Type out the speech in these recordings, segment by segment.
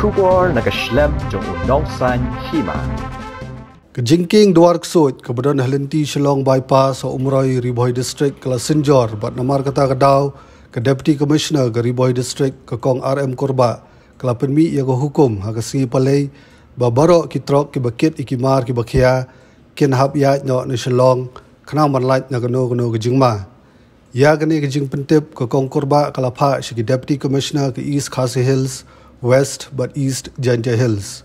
Shubor nakaslem jong unongsan Hima. Jingkieng Dwar Ksuid kemudian halenti Shillong bypass sa Umroy Riboy District kala Synjor bat namar kata kadaw ke Deputy Commissioner ke Riboy District ke kong RM Korba kala penmi ia ko hukum ha kasi palay babaro ki Trok ki bakit ikimar ki Khia ken hab Ïaid no ni Shillong kena manlait na kano ke jingma ya gani ke jing pentip ke kong Korba kala pha si Deputy Commissioner ke East Khasi Hills West but East Jingkieng Hills.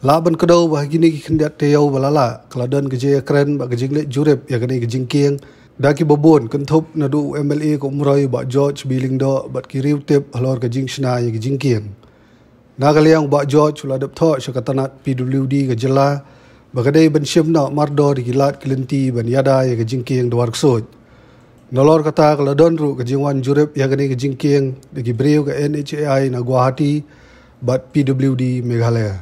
Laban kedau bahagini ki kendat teyau balala keladan kerja keren bak kejinglet jurep ya kini Jingkieng daki babon kentup nadu MLA ko umroy bak George biling do bat kiriu tip halor ke jingsna ya Jingkieng nagaliang bak George uladap tho syakatanat PWD ke jela bakadai ban syimna mardo di kilat kelenti ban yada ya Jingkieng Dwar Ksuid nolor kata keladan ru ke jingwan jurep ya kini Jingkieng diki breu ke NHAI na Guwahati bat PWD Meghalaya.